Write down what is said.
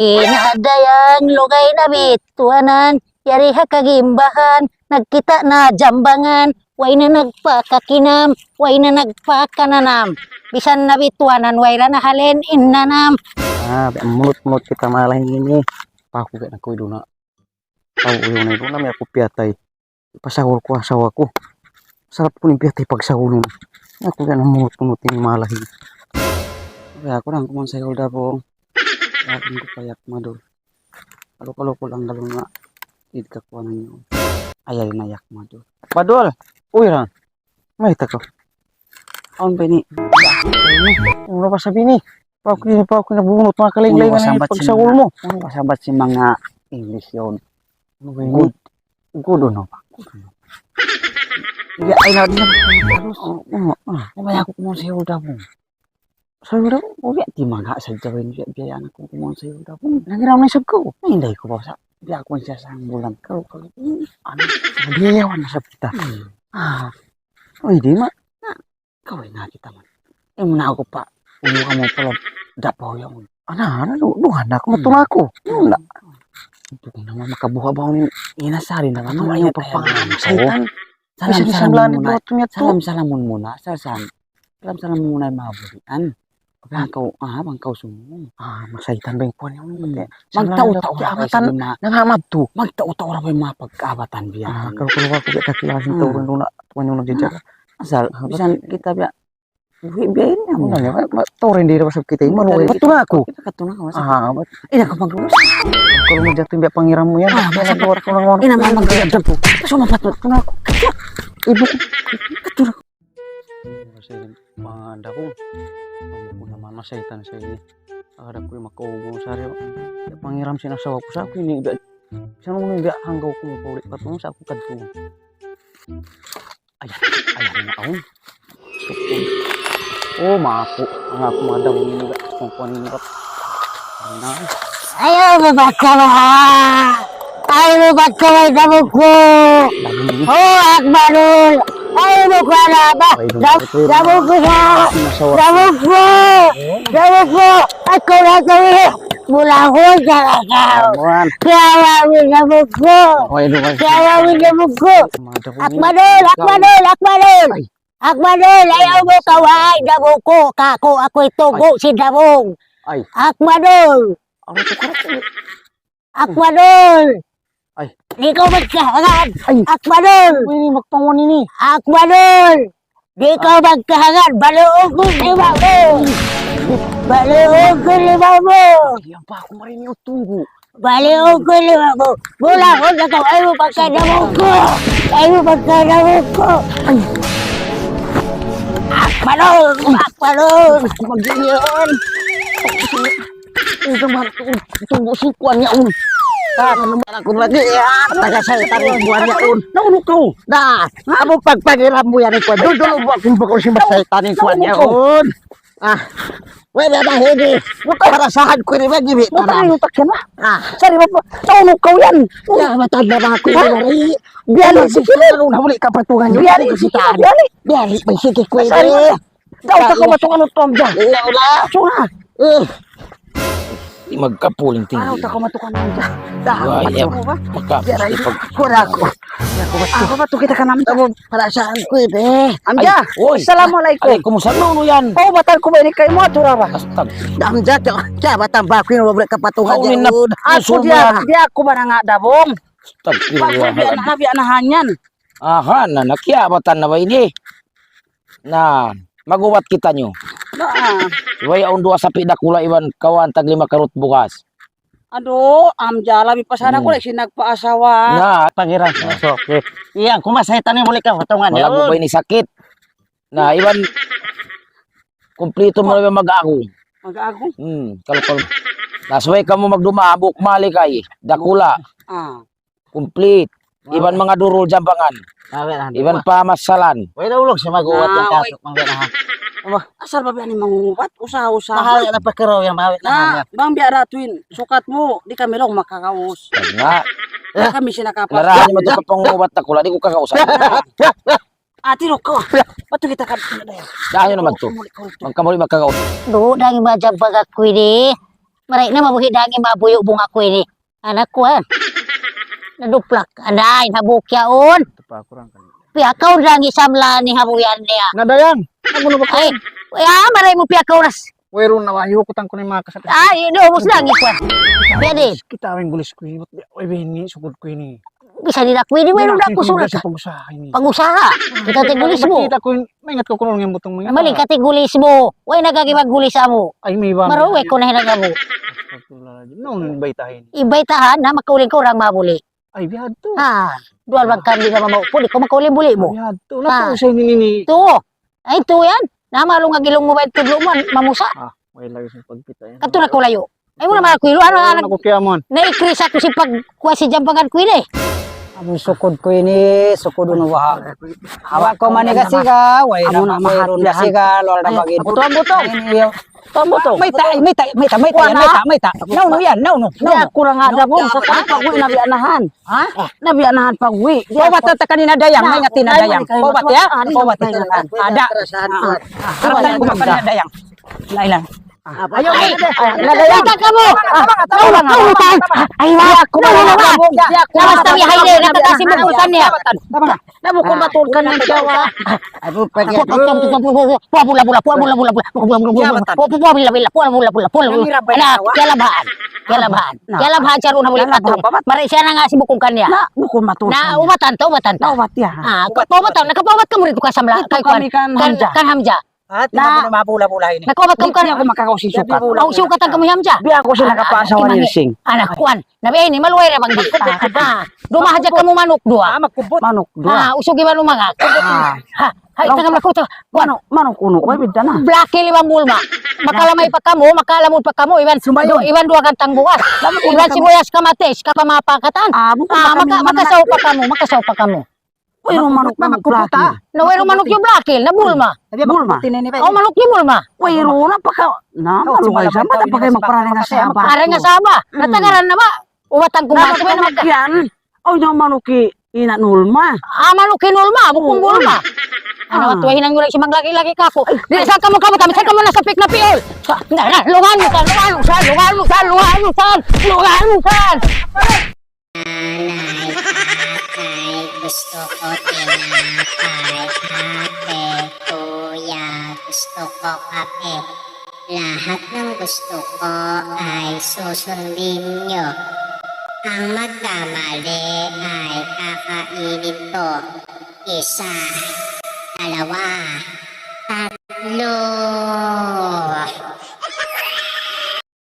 Inadayang lugay na bituanan, yari ha kagimbahan, nagkita na jambangan, way na nagpakakinam, way na nagpakananam. Bisan na bituanan, way na nahalin innanam. Mulut-mulut kita malah ini. Paku gak nak na. Tahu ulo na ito na may ako piyatay. Pasahol ko asawa ko. Sarap ko ni piyatay pagsahol na. Ako gak na mulut-mulut ini malah ini. Kaya ako lang kumansayol da po. Akin ko payak madol. Kalau ko lang dalo na. Hindi ka kuha na niyo. Ayay na yak madol. Madol! Uy ran. May tako. Aon ba ni? Ano ba sabi ni? Paku nabunot mga kaling-lingan na pagsahol mo. Ano masabat si mga English yun? Good. Good no? Hindi ay na din ako. Mamaya ako kumansayol da po. Sayo daw, uwi di mga sa jawin biaya anak ko kumansayol da po. Nagiram na isab ko. Hindi ko ba sa biya ko siya sa bulan. Kalau ano, sabiyawan na sa kita. Uy di ma. Kaway na kita man. Muna ako pa. Ulo ka mo pala dapaw yung duhan ako matula ko. Wala. Ito kung naman makabuha ba ni inasari na ano ayaw pagpangalan saitan. Salam-salamun muna. Salam-salamun muna yung mga bulian. Bangkaw sumo. Masaitan ba yung kuwan yung magtao-tao abatan nangamad to. Magtao-tao ra ba yung mga pag-abatan biya. Kalau ako kakilasin to rin na kuwan yung nagjajaga. Asal bisan kita biya biyain na mo na toren di dapat kita ini manual betul aku kita katuna ka masa ina ka magulus kalau mo jatuh biya pangiram mo yan bala ko ko lang ina mamang gayad po so mapatot tuna ako ibu katuna ko masay manda ko mo naman masaytan sa ini ada ko makaugo sari pangiram sinasawa ko sa ako ini sino mo biya hanggaw ko mo ulit patong sa ako kadto ayan na aon. Oh, maku madam ini enggak perempuan ini kok. Ayo berbakar dabuku. Oh Akbarul, ayo berbakar dabuku aku lagi mulahu jalan kau. Kiawawi dabuku. Akbarul, ayaw mo kaway, dabuko, kako, ako'y tugo si Dabong. Akbarul! Akbarul! Di ko magkahangad! Akbarul! Ini magtungon ini. Akbarul! Di ko magkahangad, baluog ko lima mo! Baluog ko lima mo! Yan pa ako marin yung tunggo. Baluog ko lima mo! Mula ko na ito, ayaw mo pagkadabong ko! Ayaw mo pagkadabong ko! Akbarul! Mag-iyan! Ito ba tunggu sukuan niya un? Naman ako lagi yan! Taga-sayatan yung buwan niya un! Naunok ko! Amo pagpagiram mo yan ikuan! Doon mo akong bakol si masaytan yung kuwan niya un! Wala na hindi! Parasahan ko rin ba gibi? Parang yung takyan ba? Sari mo po! Naunok ko yan! Matanda na ako yung nari! Biyali! Sige! Nahuli ka patungan yung biyali! Biyali! Sige ko yun! Daw ka matungan ng tom dyan! Wala! Suna! Magkapuling tingin. Daw ka matungan ng dyan! Waya, Kura ko! Ako ba ito kita ka namin? Parasaan ko yun Amja! Assalamualaikum! Kumusalam mo yan? Oh, batal ko ba ini kayo mo atura ba? Astag. Amja! Kaya batang bako yung wabalik kapatungan dyan. Ako di ako ba na nga dabong? Astag. Biya na hanyan. Aha, nakiabatan na ba ini? Na, maguwat kita nyo. Waya on dua sapi dakula iwan kawan tag 5 karut bukas. Aduh, Amja labi pasana ko si nagpaasawa. Na, pangiran. So, okay. Iya, kumasaytan yung muli ka patungan. Wala mo ba ini sakit? Na, iwan kumplito mo na mag-ago. Mag-ago? Kalau nasway ka mo magdumabok mali kay dakula. Complete. Iban mga durol jambangan. Iban pa masalan. Wala ulog siya mag-uwat yung kaso. Asal ba ni mangubat? Usaha-usaha. Mahal na pagkaraw yung mawit na. Bang biara twin, sukat mo, di kami lang makakaus. Na, Kami sinakapas. larahan mo ito pa pangubat dakula, di ko kakausap. Tiro ko. Bato kita kan. Dahil naman to. Magkamuli magkakausap. Do, dahil majang pagkakwili. Maray na mabuhi dangi mabuyo bunga ko ini. Anak ko ah. Naduplak. Anay, nabukyaon. Ito pa kurang kan. Piyakaw dangi samla ni habuyan niya. Nadayan. Ano ba Ay, maray mo piyakaw nas. Wero na wayo ko tang ko ni mga kasat. Ay, ubos dangi ko. Pwede. Kita awing gulis ko ini. Oy bini sugod ko ini. Bisa nila pwede mayroon na ako sulat. Sa pag-usaha ini. Pag-usaha. Kita tigulis mo. Kita ko may ngat ko kuno ng butong mga. Mali ka tigulis mo. Way nagagimagulis mo. Ay may ba. Maruwe ko na hinagabo. Nung baytahin. Ibay tahan na makauling ko orang mabuli. Ay bihad to. Ha, dual magkandi ka mamaupo. Di ko makauling buli mo. Bihad to. Napausay ni nini. Ito. Ay, ito yan. Namalong nga gilong mo ba ito mo mamusa. Ah, may lagi sa pagpita yan. Kato na ko layo. Ay mo naman ako ilo. Ano Ako kaya mon. na-ikris ako si pagkuha si jambangan ko ini. Ang sukod ko ini, sukod no waha. Hawak ko man ni kasi ka, way na mayroon kasi ka, lol na bagay. Butong. May ta. No, yan, no. Kurang ada mo sa pag-uwi na bianahan. Ha? Nabianahan pag-uwi. Ko ba't ta kanina dayang, may ngati na dayang. Ko ba't ya? Ko ba't ada. Karatan ko kanina dayang. Lailan. Ayaw na de. Nagayata ka mo. Ay, wala ko na naman. Lawas tabi hayle. Natatasi mo kulkan niya. Nabo ko matulkan ng jawa. Kalabahan siya rin na muli pato. Maray siya na nga si bukungkan niya. Bukong matulkan. Na umatan to, umatan to. Tawat ya. Nakapawat ka mo rito ka samla. Ito kami kan Hamja. Kan Hamja. At na mabula-bula ini. Nakapawat ka mo Hindi ako makakaususukat. Ang sukat ang kamuhi Hamja. Di ako sila kapasawa ni Sing. Anak kuan. Nabi ini maluway ra bang di. Dumahadya ka mo manok dua. Magkubot. Manok dua. Usugi man lumanga. Ha, hay tangam na ko to. Kuan Manok kuno. Way bidda na. Blaki limang bulma. Makalamay pa kamo, makalamod pa kamo, iwan dua kantang bukas. Iwan sibuyas kamatis, kapamapakatan. Makasaw pa kamo. Uy, manok na magkuputa. Nawero manok yung blakil, na bulma. Bulma. Oh, manok yung bulma. Uy, na paka. Na, malungay sa mata pa kayo magparang nga sa ba. Parang nga saba. Natagaran na ba? Uwatang kumaso ba naman ka? Yan. Uy, yung manuki. Ina nulma. Manok kinulma, bukong bulma. Ano at wahin ang ngurang si maglaki-laki ka po. Di saan ka mo kamatami, saan ka mo nasa pik na piol. Lungan mo san. Ay gusto ko tinapay, ate, kuya, gusto ko kape. Lahat ng gusto ko ay susundin nyo. Ang magkamali ay kakainin to. Isa, dalawa, tatlo.